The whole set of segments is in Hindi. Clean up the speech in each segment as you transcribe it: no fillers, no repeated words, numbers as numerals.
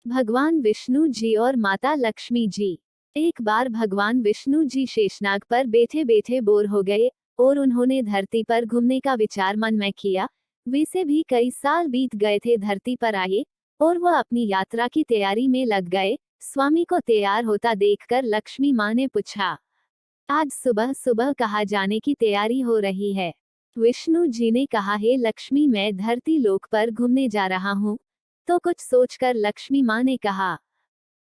भगवान विष्णु जी और माता लक्ष्मी जी। एक बार भगवान विष्णु जी शेषनाग पर बैठे बैठे बोर हो गए और उन्होंने धरती पर घूमने का विचार मन में किया। वैसे भी कई साल बीत गए थे धरती पर आए और वह अपनी यात्रा की तैयारी में लग गए। स्वामी को तैयार होता देखकर लक्ष्मी माँ ने पूछा, आज सुबह सुबह कहाँ जाने की तैयारी हो रही है? विष्णु जी ने कहा, हे लक्ष्मी, मैं धरती लोक पर घूमने जा रहा हूँ। तो कुछ सोचकर लक्ष्मी माँ ने कहा,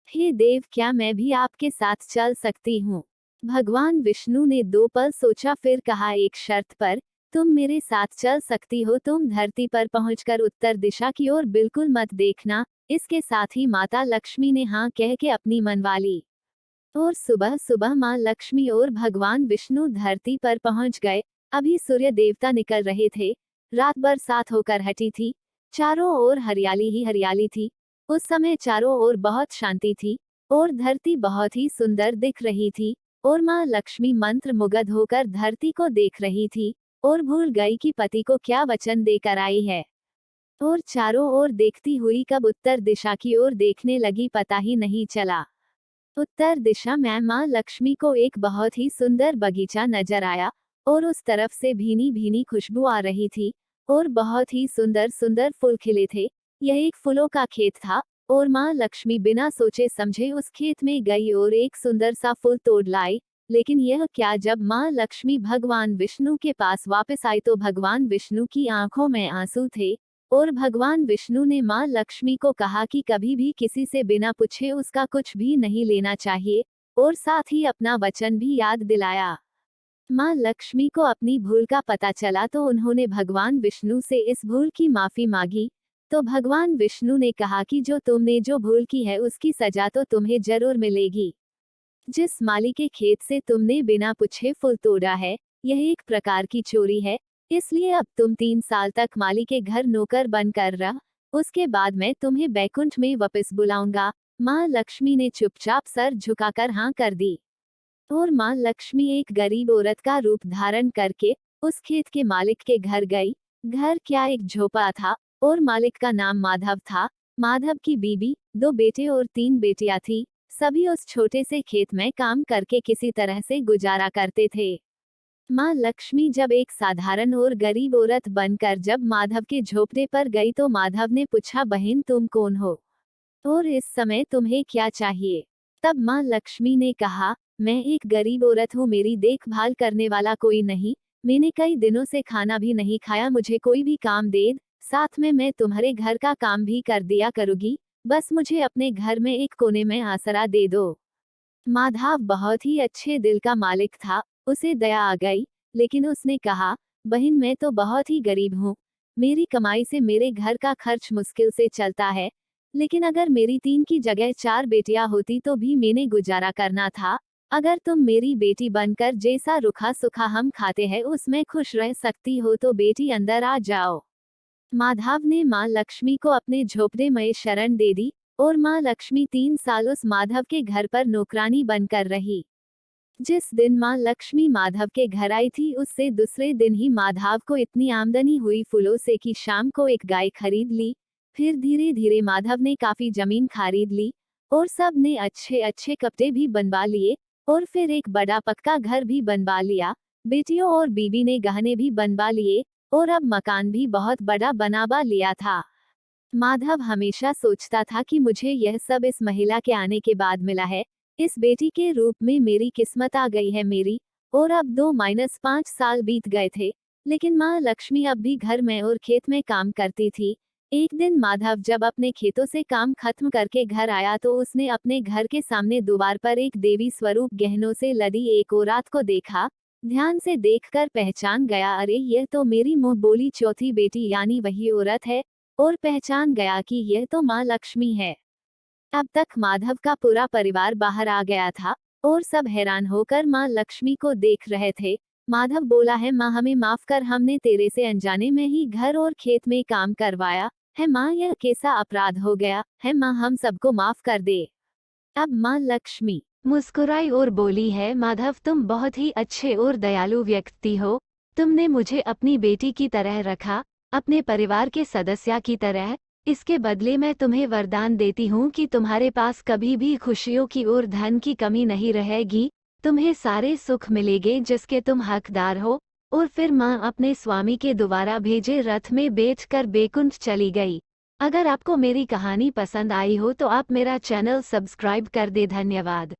हे देव, क्या मैं भी आपके साथ चल सकती हूँ? भगवान विष्णु ने 2 पल सोचा, फिर कहा, एक शर्त पर। तुम मेरे साथ चल सकती हो, तुम धरती पर पहुंचकर उत्तर दिशा की ओर बिल्कुल मत देखना। इसके साथ ही माता लक्ष्मी ने हाँ कह के अपनी मनवा ली। और सुबह सुबह माँ लक्ष्मी और भगवान विष्णु धरती पर पहुंच गए। अभी सूर्य देवता निकल रहे थे। रात बरसात होकर हटी थी। चारों ओर हरियाली ही हरियाली थी। उस समय चारों ओर बहुत शांति थी और धरती बहुत ही सुंदर दिख रही थी। और माँ लक्ष्मी मंत्र मुग्ध होकर धरती को देख रही थी और भूल गई कि पति को क्या वचन देकर आई है। और चारों ओर देखती हुई कब उत्तर दिशा की ओर देखने लगी पता ही नहीं चला। उत्तर दिशा में माँ लक्ष्मी को एक बहुत ही सुंदर बगीचा नजर आया और उस तरफ से भीनी भीनी खुशबू आ रही थी और बहुत ही सुंदर सुंदर फूल खिले थे। यह एक फूलों का खेत था और माँ लक्ष्मी बिना सोचे समझे उस खेत में गई और एक सुंदर सा फूल तोड़ लाई। लेकिन यह क्या, जब माँ लक्ष्मी भगवान विष्णु के पास वापस आई तो भगवान विष्णु की आंखों में आंसू थे। और भगवान विष्णु ने माँ लक्ष्मी को कहा कि कभी भी किसी से बिना पूछे उसका कुछ भी नहीं लेना चाहिए और साथ ही अपना वचन भी याद दिलाया। माँ लक्ष्मी को अपनी भूल का पता चला तो उन्होंने भगवान विष्णु से इस भूल की माफी मांगी। तो भगवान विष्णु ने कहा कि जो तुमने जो भूल की है उसकी सजा तो तुम्हें जरूर मिलेगी। जिस माली के खेत से तुमने बिना पूछे फूल तोड़ा है, यह एक प्रकार की चोरी है। इसलिए अब तुम 3 साल तक माली के घर नौकर बनकर रह। उसके बाद मैं तुम्हें बैकुंठ में वापस बुलाऊंगा। माँ लक्ष्मी ने चुपचाप सर झुकाकर हाँ कर दी। और माँ लक्ष्मी एक गरीब औरत का रूप धारण करके उस खेत के मालिक के घर गई। घर क्या, एक झोपड़ा था और मालिक का नाम माधव था। माधव की बीबी, 2 बेटे और 3 बेटियां थी। सभी उस छोटे से खेत में काम करके किसी तरह से गुजारा करते थे। माँ लक्ष्मी जब एक साधारण और गरीब औरत बनकर जब माधव के झोपड़े पर गई तो माधव ने पूछा, बहन तुम कौन हो और इस समय तुम्हें क्या चाहिए? तब माँ लक्ष्मी ने कहा, मैं एक गरीब औरत हूँ, मेरी देखभाल करने वाला कोई नहीं। मैंने कई दिनों से खाना भी नहीं खाया, मुझे कोई भी काम दे, साथ में मैं तुम्हारे घर का काम भी कर दिया करूँगी। बस मुझे अपने घर में एक कोने में आसरा दे दो। माधव बहुत ही अच्छे दिल का मालिक था, उसे दया आ गई। लेकिन उसने कहा, बहन मैं तो बहुत ही गरीब हूँ। मेरी कमाई से मेरे घर का खर्च मुश्किल से चलता है। लेकिन अगर मेरी 3 की जगह 4 बेटियां होती तो भी मैंने गुजारा करना था। अगर तुम मेरी बेटी बनकर जैसा रूखा सूखा हम खाते हैं उसमें खुश रह सकती हो तो बेटी अंदर आ जाओ। माधव ने माँ लक्ष्मी को अपने झोपड़े में शरण दे दी और माँ लक्ष्मी 3 साल उस माधव के घर पर नौकरानी बनकर रही। जिस दिन माँ लक्ष्मी माधव के घर आई थी उससे दूसरे दिन ही माधव को इतनी आमदनी हुई फूलों से कि शाम को एक गाय खरीद ली। फिर धीरे धीरे माधव ने काफी जमीन खरीद ली और सब ने अच्छे अच्छे कपड़े भी बनवा लिए और फिर एक बड़ा पक्का घर भी बनवा लिया। बेटियों और बीबी ने गहने भी बनवा लिए और अब मकान भी बहुत बड़ा बनवा लिया था। माधव हमेशा सोचता था कि मुझे यह सब इस महिला के आने के बाद मिला है। इस बेटी के रूप में मेरी किस्मत आ गई है मेरी। और अब 2-5 साल बीत गए थे, लेकिन माँ लक्ष्मी अब भी घर में और खेत में काम करती थी। एक दिन माधव जब अपने खेतों से काम खत्म करके घर आया तो उसने अपने घर के सामने दीवार पर एक देवी स्वरूप गहनों से लदी एक औरत को देखा। ध्यान से देखकर पहचान गया, अरे यह तो मेरी मुंह बोली चौथी बेटी यानी वही औरत है। और पहचान गया कि यह तो माँ लक्ष्मी है। अब तक माधव का पूरा परिवार बाहर आ गया था और सब हैरान होकर माँ लक्ष्मी को देख रहे थे। माधव बोला, है माँ हमें माफ कर, हमने तेरे से अनजाने में ही घर और खेत में काम करवाया है माँ, यह कैसा अपराध हो गया है माँ, हम सबको माफ कर दे। अब माँ लक्ष्मी मुस्कुराई और बोली, है माधव तुम बहुत ही अच्छे और दयालु व्यक्ति हो। तुमने मुझे अपनी बेटी की तरह रखा, अपने परिवार के सदस्य की तरह। इसके बदले मैं तुम्हें वरदान देती हूँ कि तुम्हारे पास कभी भी खुशियों की और धन की कमी नहीं रहेगी, तुम्हें सारे सुख मिलेंगे जिसके तुम हकदार हो। और फिर माँ अपने स्वामी के दोबारा भेजे रथ में बैठकर बैकुंठ चली गई। अगर आपको मेरी कहानी पसंद आई हो तो आप मेरा चैनल सब्सक्राइब कर दे। धन्यवाद।